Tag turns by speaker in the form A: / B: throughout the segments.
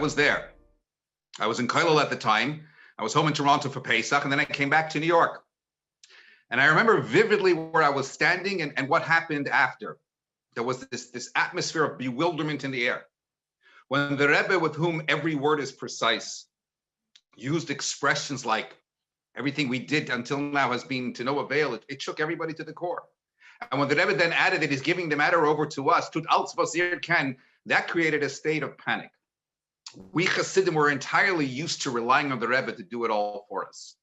A: was there. I was in Kailal at the time. I was home in Toronto for Pesach, and then I came back to New York. And I remember vividly where I was standing and what happened after. There was this atmosphere of bewilderment in the air. When the Rebbe, with whom every word is precise, used expressions like, everything we did until now has been to no avail, it shook everybody to the core. And when the Rebbe then added that he's giving the matter over to us, tut alts was ihr ken, that created a state of panic. We Hasidim were entirely used to relying on the Rebbe to do it all for us.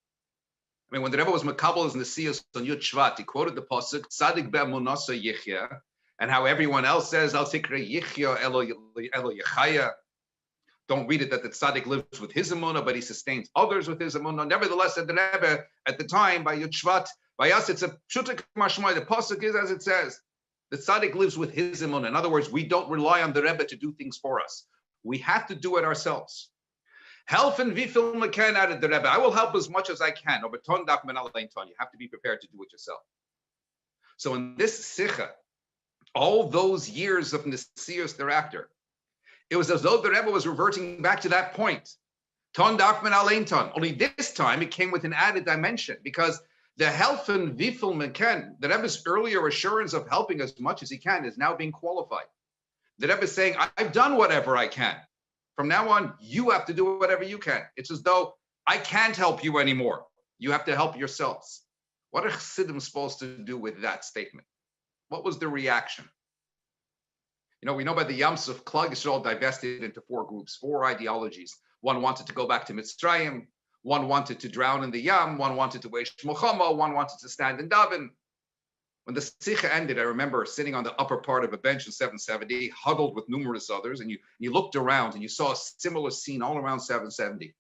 A: I mean, when the Rebbe was Makabel in the Siyos on Yud Shvat, he quoted the pasuk Tzadik be'emunasa yichya, and how everyone else says Al tikre yichya elo yechaya. Don't read it that the tzaddik lives with his emunah, but he sustains others with his emunah. Nevertheless, said the Rebbe at the time by Yud Shvat, by us it's a pshutik mashmai. The pasuk is as it says. The tzaddik lives with his emunah. In other words, we don't rely on the Rebbe to do things for us. We have to do it ourselves. Helfen wie viel man kann, added the Rebbe. I will help as much as I can. You have to be prepared to do it yourself. So in this Sichbe, all those years of Nesius thereafter, it was as though the Rebbe was reverting back to that point. Ton darf man allein ton. Only this time it came with an added dimension, because the helfen wie viel man kann, the Rebbe's earlier assurance of helping as much as he can is now being qualified. The Rebbe is saying, I've done whatever I can. From now on, you have to do whatever you can. It's as though I can't help you anymore. You have to help yourselves. What are Chassidim supposed to do with that statement? What was the reaction? You know, we know by the Yam Suf, Klal Yisrael divested into 4 groups, 4 ideologies. One wanted to go back to Mitzrayim. One wanted to drown in the Yam. One wanted to wage Milchama. One wanted to stand in Davin. When the Sichbe ended, I remember sitting on the upper part of a bench in 770, huddled with numerous others, and you looked around and you saw a similar scene all around 770.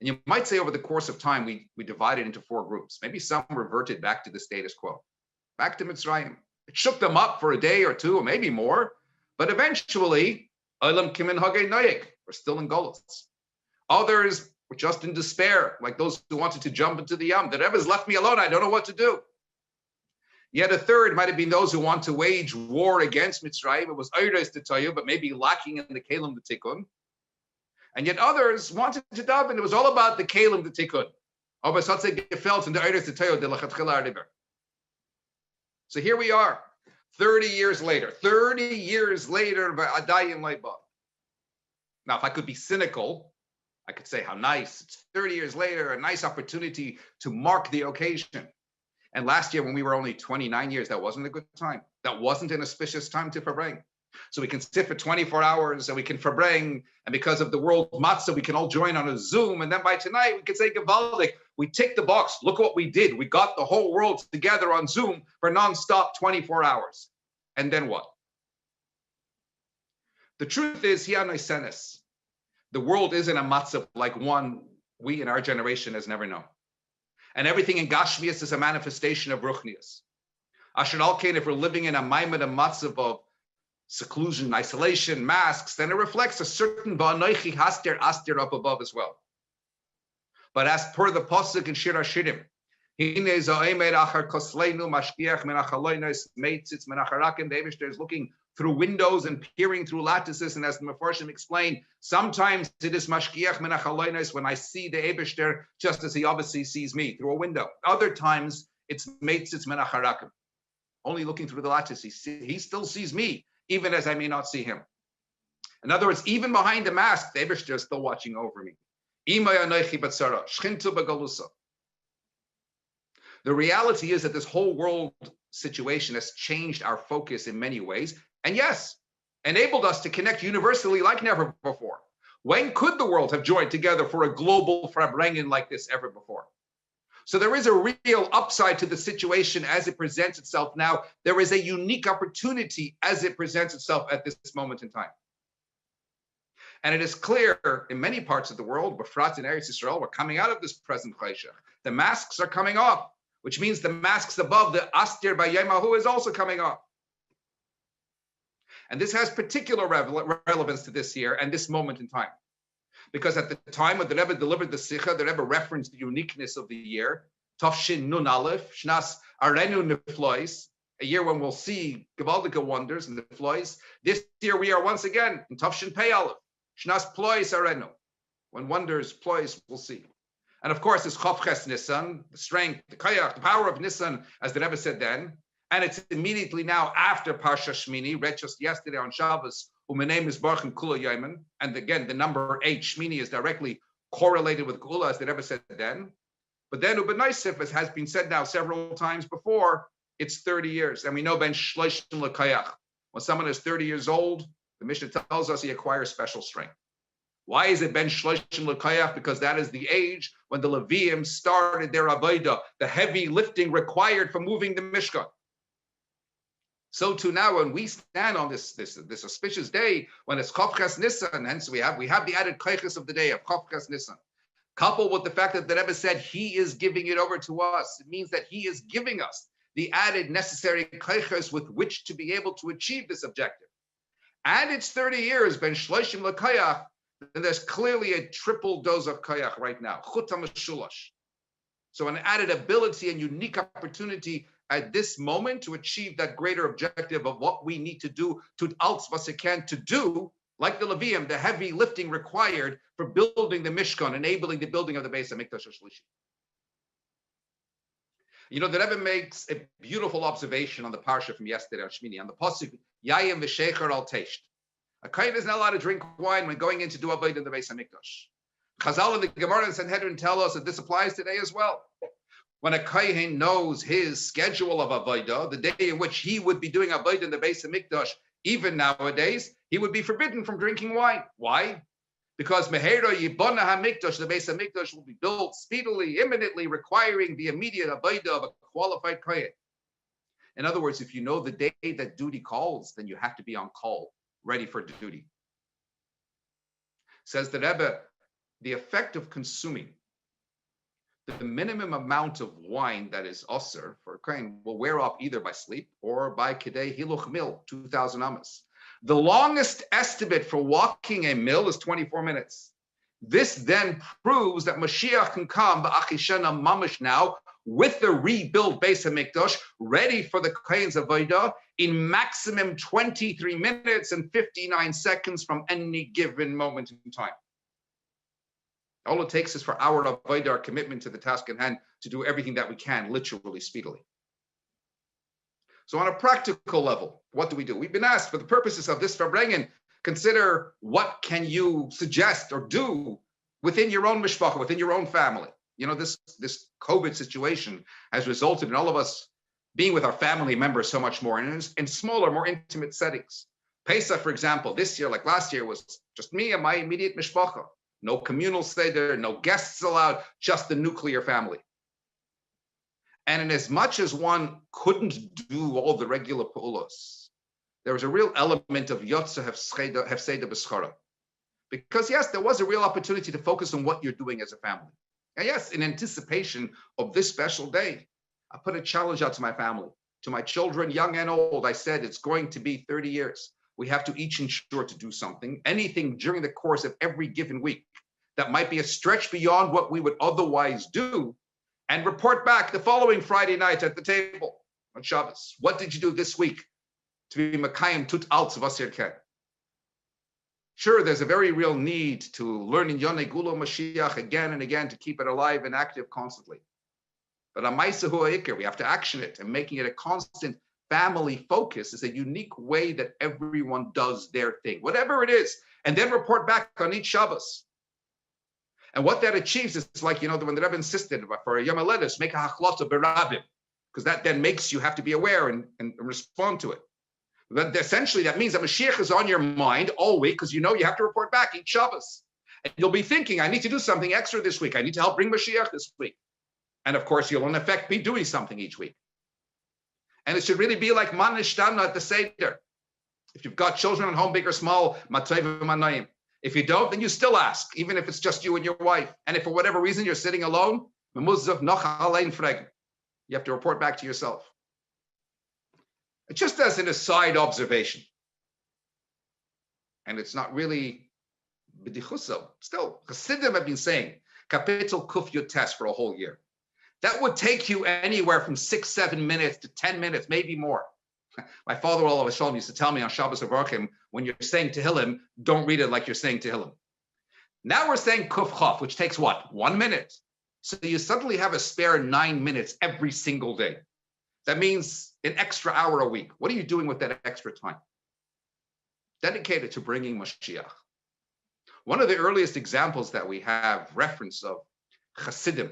A: And you might say over the course of time, we divided into 4 groups. Maybe some reverted back to the status quo, back to Mitzrayim. It shook them up for a day or two, or maybe more, but eventually, Olam Kimin Hagei Noyek, we're still in Golos. Others were just in despair, like those who wanted to jump into the Yam. The Rebbe's left me alone, I don't know what to do. Yet a third might have been those who want to wage war against Mitzrayim. It was Eires to tell you, but maybe lacking in the Kalim the Tikkun. And yet others wanted to daven. It was all about the Kalim the Tikkun. So here we are, 30 years later. 30 years later, now, if I could be cynical, I could say how nice. It's 30 years later, a nice opportunity to mark the occasion. And last year, when we were only 29 years, that wasn't a good time. That wasn't an auspicious time to Fabring. So we can sit for 24 hours and we can Fabring. And because of the World Matzah, we can all join on a Zoom. And then by tonight, we can say Gavaldik. We tick the box. Look what we did. We got the whole world together on Zoom for nonstop 24 hours. And then what? The truth is, the world isn't a matzah like one we in our generation has never known. And everything in Gashmias is a manifestation of Ruchnias. Asher Alkein, if we're living in a maimad, a matzav of seclusion, isolation, masks, then it reflects a certain Ba'anoichi Haster Aster up above as well. But as per the Pasuk in Shir HaShirim, Hine Za'emer Achar Kosleinu Mashkiach Menachaloinos Meitzitz Menacharakim, the Eibishter is looking through windows and peering through lattices, and as the Mefarshim explained, sometimes it is Mashkiach Menachaloinos when I see the Eibishter just as he obviously sees me through a window. Other times it's Meitzitz Menacharakim, only looking through the lattice. He still sees me, even as I may not see him. In other words, even behind the mask, the Eibishter is still watching over me. The reality is that this whole world situation has changed our focus in many ways, and yes, enabled us to connect universally like never before. When could the world have joined together for a global Farbrengen like this ever before? So there is a real upside to the situation as it presents itself now. There is a unique opportunity as it presents itself at this moment in time. And it is clear in many parts of the world, Befrat in Eretz Yisrael, we're coming out of this present Chayshach. The masks are coming off, which means the masks above the Astir Bayemahu is also coming off. And this has particular relevance to this year and this moment in time. Because at the time when the Rebbe delivered the Sichbe, the Rebbe referenced the uniqueness of the year, Tafshin Nun Aleph, Shnas Arenu Neflois, a year when we'll see Gewaldige wonders and the Neflois. This year we are once again in Tafshin Pei Aleph. Shnas plois arenu. When wonders plois, we'll see. And of course, it's Choches Nisan, the strength, the koyach, the power of Nisan, as the Rebbe said then. And it's immediately now after Parsha Shmini, read just yesterday on Shabbos, Umenem is Baruch and Kula Yaiman. And again, the number 8, Shmini, is directly correlated with Kula, as the Rebbe said then. But then Ubenaisif, as has been said now several times before, it's 30 years. And we know Ben Shloshim L'Kayach. When someone is 30 years old, the Mishnah tells us he acquires special strength. Why is it Ben Shloshim L'Kayach? Because that is the age when the Leviim started their Avodah, the heavy lifting required for moving the Mishkan. So too now, when we stand on this auspicious day, when it's Choches Nisan, hence we have the added kochos of the day of Choches Nisan, coupled with the fact that the Rebbe said he is giving it over to us. It means that he is giving us the added necessary kochos with which to be able to achieve this objective. And it's 30 years, Ben Shloshim L'Kayach, then there's clearly a triple dose of koyach right now. Chutam Shulash. So an added ability and unique opportunity at this moment to achieve that greater objective of what we need to do to alts vasikan to do, like the Levium, the heavy lifting required for building the Mishkan, enabling the building of the Beis HaMikdash Shlishi. You know, the Rebbe makes a beautiful observation on the parsha from yesterday on Shmini, on the pasuk Yayim v'Shecher al Teisht. A kohen is not allowed to drink wine when going in to do avodah in the Beis HaMikdash. Chazal and the Gemara and Sanhedrin tell us that this applies today as well. When a kohen knows his schedule of avodah, the day in which he would be doing avodah in the Beis HaMikdash, even nowadays, he would be forbidden from drinking wine. Why? Because Mehera Yibona HaMikdash, the Beis HaMikdash, will be built speedily, imminently, requiring the immediate avodah of a qualified kohen. In other words, if you know the day that duty calls, then you have to be on call, ready for duty. Says the Rebbe, the effect of consuming the minimum amount of wine that is osir for a kohen will wear off either by sleep or by kedei hiluch mil, 2,000 amas. The longest estimate for walking a mil is 24 minutes. This then proves that Moshiach can come, ba'achishana mamish now, with the rebuilt Beis HaMikdash, ready for the kohen's avodah in maximum 23 minutes and 59 seconds from any given moment in time. All it takes is for our avodah, our commitment to the task at hand, to do everything that we can, literally, speedily. So on a practical level, what do we do? We've been asked, for the purposes of this Farbrengen, consider what can you suggest or do within your own mishpacha, within your own family. You know, this COVID situation has resulted in all of us being with our family members so much more in smaller, more intimate settings. Pesach, for example, this year, like last year, was just me and my immediate mishpacha. No communal seder, no guests allowed, just the nuclear family. And in as much as one couldn't do all the regular pu'ulos, there was a real element of yotza hefseda b'schara. Because yes, there was a real opportunity to focus on what you're doing as a family. And yes, in anticipation of this special day, I put a challenge out to my family, to my children, young and old. I said, it's going to be 30 years. We have to each ensure to do something, anything during the course of every given week that might be a stretch beyond what we would otherwise do, and report back the following Friday night at the table on Shabbos. What did you do this week to be Makayim Tut Alts Vasir Ken? Sure, there's a very real need to learn in Yonei Gulo Moshiach again and again to keep it alive and active constantly. But on Ma'aseh Hu Ha'ikar, we have to action it, and making it a constant family focus is a unique way that everyone does their thing, whatever it is, and then report back on each Shabbos. And what that achieves is like, you know, when the Rebbe insisted for a Yom HaLedus, make a hachlata berabim, because that then makes you have to be aware and respond to it. But essentially, that means that Moshiach is on your mind all week, because you know you have to report back each Shabbos. And you'll be thinking, I need to do something extra this week. I need to help bring Moshiach this week. And of course, you'll in effect be doing something each week. And it should really be like man nishtana at the Seder. If you've got children at home, big or small, matayv manayim. If you don't, then you still ask, even if it's just you and your wife. And if for whatever reason you're sitting alone, you have to report back to yourself. Just as an aside observation, and it's not really b'dichuso, still, Chassidim have been saying, Kapital kuf yotes for a whole year. That would take you anywhere from 6-7 minutes to 10 minutes, maybe more. My father, all of a sudden, used to tell me on Shabbos Avarchim, when you're saying Tehillim, don't read it like you're saying Tehillim. Now we're saying kochos, which takes what? 1 minute. So you suddenly have a spare 9 minutes every single day. That means an extra hour a week. What are you doing with that extra time? Dedicated to bringing Moshiach. One of the earliest examples that we have reference of Chassidim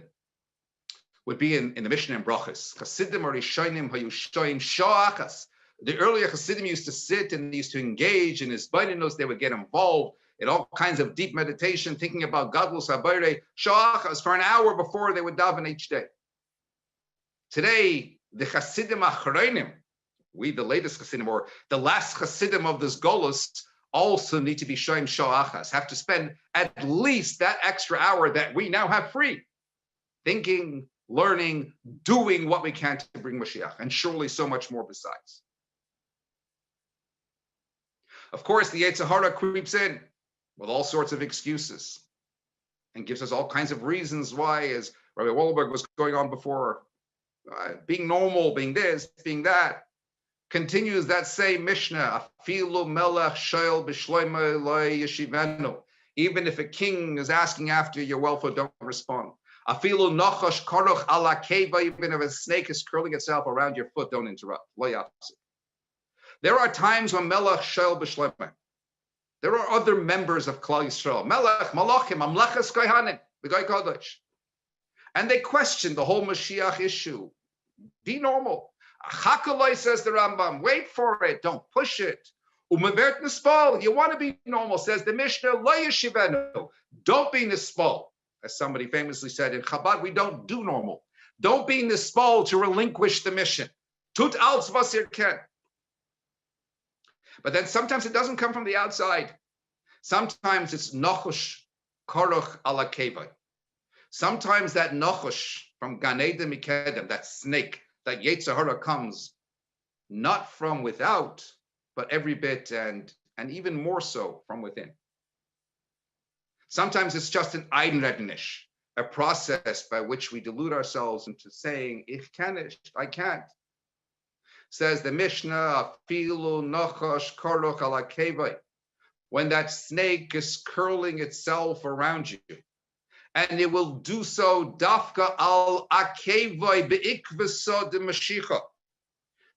A: would be in the Mishnah in Brachos. Chassidim or Rishonim hayu shoyim shoachas. The earlier Chassidim used to sit and used to engage in his bainos. They would get involved in all kinds of deep meditation, thinking about Gadlus Habayre, shoachas, for an hour before they would daven each day. Today, the Chassidim Achronim, we the latest Chassidim, or the last Chassidim of this Golus, also need to be shoyim shoachas, have to spend at least that extra hour that we now have free, thinking, learning, doing what we can to bring Moshiach, and surely so much more besides. Of course, the Yetzer Hara creeps in with all sorts of excuses and gives us all kinds of reasons why, as Rabbi Wahlberg was going on before, being normal, being this, being that. Continues that same Mishnah, Afilu melech shoel b'shloimo lo yeshivenu. Even if a king is asking after your welfare, don't respond. Afilu nachash karoch ala keva, even if a snake is curling itself around your foot, don't interrupt. Lo yafsik. There are times when melech shoel b'shloimo. There are other members of Klal Yisrael, melech, malachim, amlechas kohanim, the guy kodesh, and they question the whole Moshiach issue. Be normal. Chakaloi, says the Rambam, wait for it, don't push it. Umavert nispal, you want to be normal, says the Mishnah, lo yeshivenu, don't be nispal. As somebody famously said in Chabad, we don't do normal. Don't be nispal to relinquish the mission. Tut alts was ihr ken. But then sometimes it doesn't come from the outside. Sometimes it's nochush karoch ala kevai. Sometimes that nochush from Gan Eden Mikedem, that snake, that Yetzer Hara comes not from without, but every bit and even more so from within. Sometimes it's just an Einrednish, a process by which we delude ourselves into saying, Ich kann nicht, I can't. Says the Mishnah, Afilu nochosh karoch ala kevai, when that snake is curling itself around you, and it will do so dafka al akevai beikvasa de Moshiach,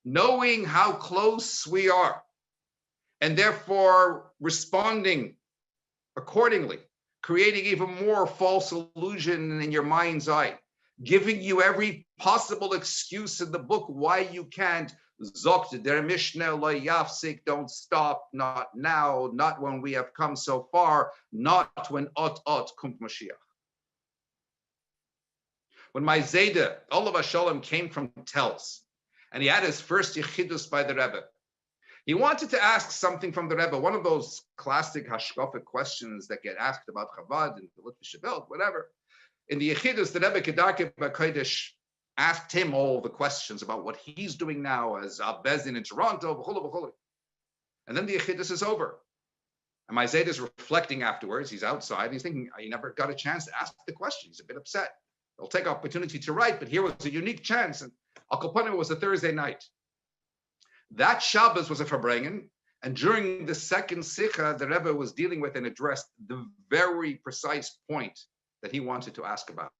A: knowing how close we are, and therefore responding accordingly, creating even more false illusion in your mind's eye, giving you every possible excuse in the book why you can't. Zokt der Mishnah lo yafsik, don't stop, not now, not when we have come so far, not when ot kumt Moshiach. When my Zayda, Olav Shalom, came from Telz, and he had his first yichidus by the Rebbe, he wanted to ask something from the Rebbe, one of those classic hashkafic questions that get asked about Chabad and the Litvish Welt, whatever. In the yichidus, the Rebbe Kedarke B'Kodesh asked him all the questions about what he's doing now as Bezdin in Toronto, b'chulu, b'chulu. And then the yichidus is over. And my Zayda is reflecting afterwards. He's outside. He's thinking, I never got a chance to ask the question. He's a bit upset. He'll take opportunity to write, but here was a unique chance. And Al Kapana was a Thursday night. That Shabbos was a Farbrengen. And during the second Sikha, the Rebbe was dealing with and addressed the very precise point that he wanted to ask about.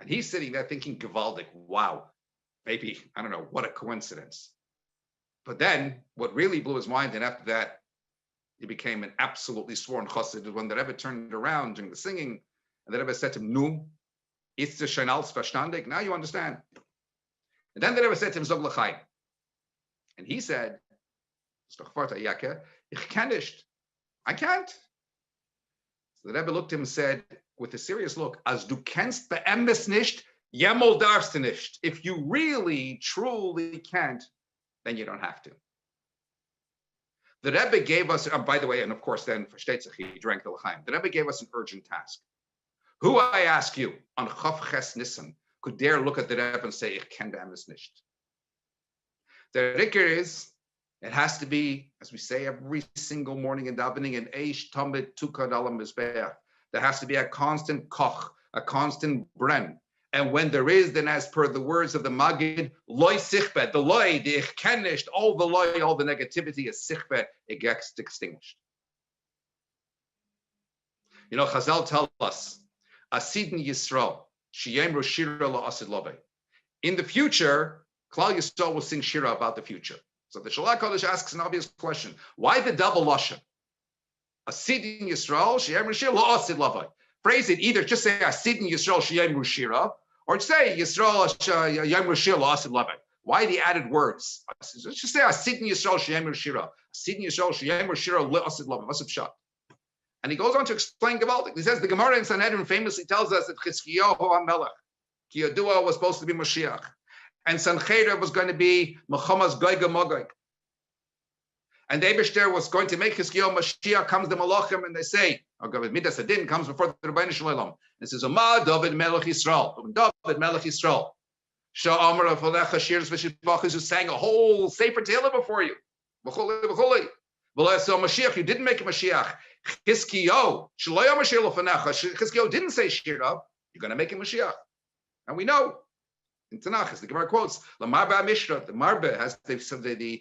A: And he's sitting there thinking, Gevaldik, wow, maybe, I don't know, what a coincidence. But then what really blew his mind, and after that, he became an absolutely sworn chassid, when the Rebbe turned around during the singing, and the Rebbe said to him, Nu, ist es schon alles verstandig? Now you understand. And then the Rebbe said to him, Zog l'chaim. And he said, Ich kann nicht. I can't. So the Rebbe looked at him and said, with a serious look, As du kennst beemes nicht, jemol darfst du nicht. If you really, truly can't, then you don't have to. The Rebbe gave us, by the way, and of course then, versteht sich, he drank the l'chaim. The Rebbe gave us an urgent task. Who, I ask you, on Chof Ches Nissen, could dare look at the Rebbe and say, Ich kenn beemes nicht? The Riker is, it has to be, as we say every single morning in davening, an Eish Tamid Tukad Alam Mizbeach. There has to be a constant koch, a constant bren, And when there is, then as per the words of the Magid, loy sichbe, the loy, the extinguished, all the loy, all the negativity is sichbe, it gets extinguished. You know, Chazal tell us, Asidin Yisrael, Shiyem Roshira la Asid Love. In the future, Klal Yisrael will sing Shira about the future. So the Shalach Kodesh asks an obvious question. Why the double Lashon? Asidin Yisrael, Shiyem Roshira la Asid Love. Phrase it either just say Asidin Yisrael, Shiyem Roshira, or say Yisrael, Shiyem Roshira la Asid Love. Why the added words? Let's just say Asidin Yisrael, Shiyem Roshira. Asidin Yisrael, Shiyem Roshira la Asid Love. What's up, shot? And he goes on to explain Gavaldik. He says the Gemara in Sanhedrin famously tells us that Chizkiyahu HaMelech, Ki Yadua, was supposed to be Moshiach, and Sancheriv was going to be Mechomas Goy Gemogoi. And the Eibishter was going to make Chizkiyahu Mashiach. Comes the Malachim and they say, Midas Adin comes before the Rebbeinu Shalom. And says, Oma David Melech Yisrael. David Melech Yisrael. Shah Amar of Alecha Shirs V'Shibachas, who sang a whole Sefer Tehillah before you. V'chuli. So Mashiach, you didn't make a Mashiach. Chizkiyahu didn't say Shira. You're going to make a Mashiach. And we know in Tanakh, as the Gemara quotes, the Marba Mishra, the Marba has the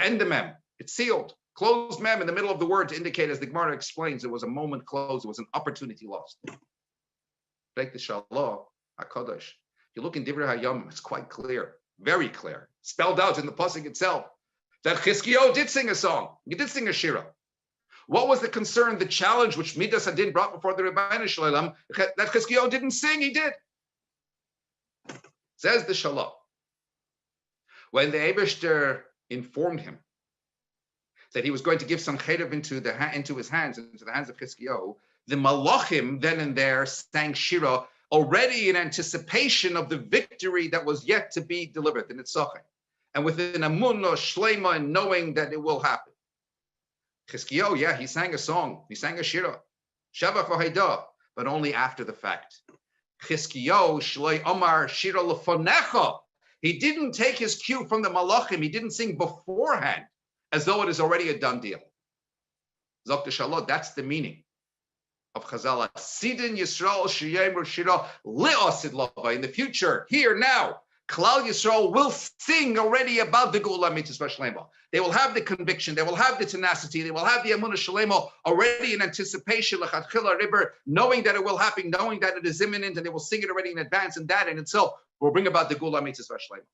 A: end of mem. It's sealed. Closed mem in the middle of the word to indicate, as the Gemara explains, it was a moment closed. It was an opportunity lost. Take the Shalah HaKadosh. You look in Divrei Hayom, it's quite clear, very clear, spelled out in the pasuk itself, that Chizkiyahu did sing a song. He did sing a Shira. What was the concern, the challenge which Midas Hadin brought before the Rebbeinu Shalom, that Chizkiyahu didn't sing? He did. Says the Shalah. When the Eibishter informed him that he was going to give some cherev into his hands, into the hands of Chizkiyahu, the Malachim then and there sang Shira, already in anticipation of the victory that was yet to be delivered in Schochet, and with an amunah shleima, and knowing that it will happen. Chizkiyahu, yeah, he sang a song, he sang a shira, shavach v'haidah, but only after the fact. Chizkiyahu shloi omar shira lefonecha. He didn't take his cue from the malachim. He didn't sing beforehand, as though it is already a done deal. Zok Shalot, that's the meaning of Chazal. Sidin Yisrael sheyem shira leosid lava. In the future, here now, Klal Yisrael will sing already about the Geula Mitzvah Shlema. They will have the conviction, they will have the tenacity, they will have the Amunah Shlema already in anticipation, L'chadchila Rebbe, knowing that it will happen, knowing that it is imminent, and they will sing it already in advance, and that in itself will bring about the Geula Mitzvah Shlema.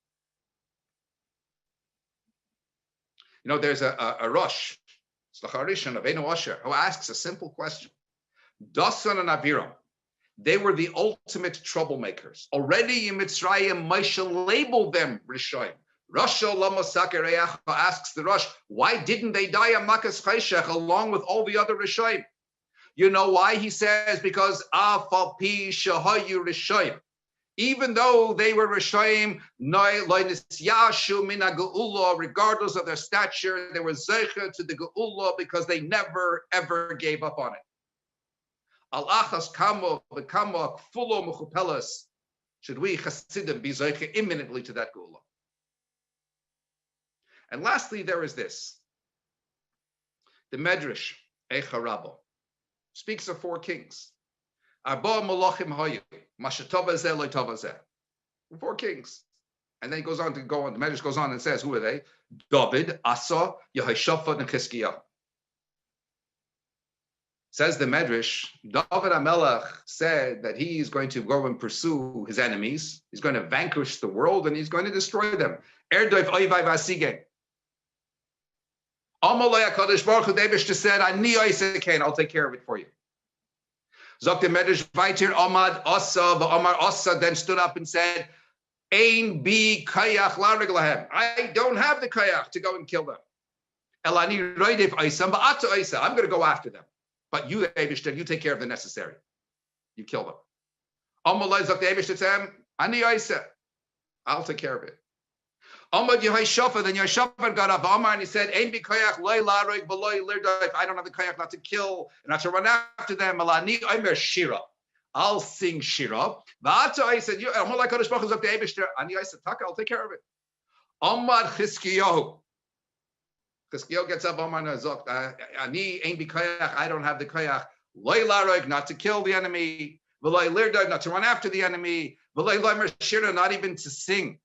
A: You know, there's a Rosh, Slacharishon of Eino Asher, who asks a simple question. Dasan and Abiram, they were the ultimate troublemakers. Already in Mitzrayim, Moshe labeled them Rishoyim. Rasha Lama Sakereach asks the Rosh, why didn't they die a Makas Chayshech along with all the other Rishoyim? You know why? He says, because Afal Pi Shahayu Rishoyim. Even though they were Rishoyim, Yashu Mina Geula, regardless of their stature, they were Zeicha to the Geula because they never ever gave up on it. Al achas kamo v'kamo kfulo mechupelas. Should we Hasidim be zeicha imminently to that Geula? And lastly, there is this. The Medrash Eicha Rabbi speaks of 4 kings. Arba Malachim Hayu, Mashatova Zeh Loitova Zeh. 4 kings. And then he goes on. The Medrash goes on and says, who are they? David, Asa, Yehoshaphat, and Chizkiyahu. Says the Medrash, David HaMelech said that he is going to go and pursue his enemies. He's going to vanquish the world and he's going to destroy them. Erdoif oivai vasige. Amalei HaKadosh Baruch Hu, the Eibishter said, Ani oisekain, I'll take care of it for you. Zok the Medrash Vaitir Amad Asa, the Amar Asa then stood up and said, Ein bi kayach larig lahem. I don't have the kayach to go and kill them. Elani roidif oisam ba'ata oisa. I'm going to go after them. But you, Eibishter, you take care of the necessary. You kill them. Amalei Zok the Eibishter said, Ani oisa. I'll take care of it. Amad Yehoshaphat, then Yehoshaphat got up, Amar, and he said, Ein bi kayach loy larig v'loy lirdoif. I don't have the kayach not to kill and not to run after them. Elani oimer shira. I'll sing shira. V'ata I said, Amalei Kadosh Baruch Hu Zok the Eibishter, Ani oisa taka, I'll take care of it. Amad Chizkiyahu. Chizkiyahu gets up, Amar Zok, Ani ein bi kayach, I don't have the kayach. Loy larig, not to kill the enemy. V'loy lirdoif, not to run after the enemy. Not even to sing.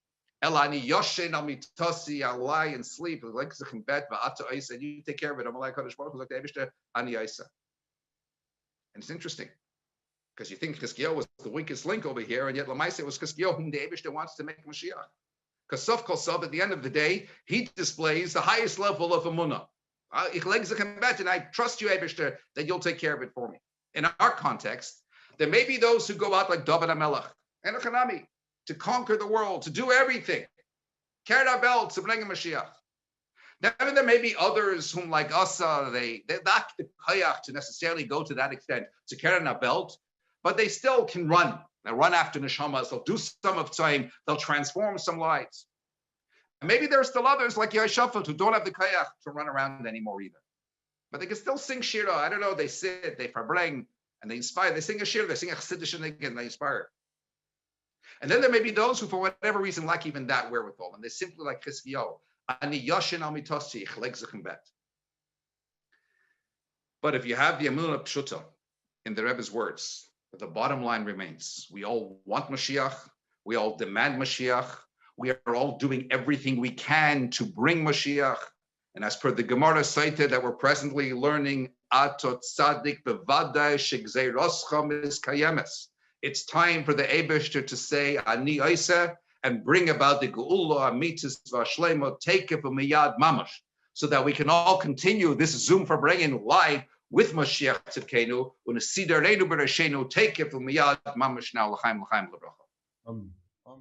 A: Elani Yoshen al mitasi, I lie and sleep. Like bet and you take care of it. I'm like Ani Isa. And it's interesting because you think Chizkiyahu was the weakest link over here, and yet Lamaisa was Chizkiyahu whom the Eibishter wants to make Moshiach. Because Sof Kol Sof, at the end of the day, he displays the highest level of Emunah. And I trust you, Eibishter, that you'll take care of it for me. In our context, there may be those who go out like David HaMelech and Hanami to conquer the world, to do everything. Carry our belt to bring a Mashiach. Then there may be others whom, like Asa, they lack the koyach to necessarily go to that extent to carry our belt, but they still can run. They'll run after neshamas. They'll do some of time. They'll transform some lives. And maybe there are still others like Yeshafat who don't have the koyach to run around anymore either. But they can still sing shira. I don't know. They sit, they farbring, and they inspire. They sing a shira. They sing a chassidus and they inspire. And then there may be those who, for whatever reason, lack even that wherewithal, and they simply like Chizkiyahu. Ani yashin al mitasi chlek zachem bet. But if you have the emunah pshuta in the Rebbe's words, the bottom line remains: we all want Moshiach, we all demand Moshiach, we are all doing everything we can to bring Moshiach. And as per the Gemara cited that we're presently learning, Atot Tzadik bevadai shegzeiroscham is kayemes. It's time for the Eibishter to say Ani Isa and bring about the Geula Amitis Vashlemo, take it from Miyad Mamash, so that we can all continue this Zoom for bringing live with Moshiach Tzidkenu, when a Sidarenu Bereshenu, take it from Miyad Mamash now, L'chaim L'chaim L'bracha.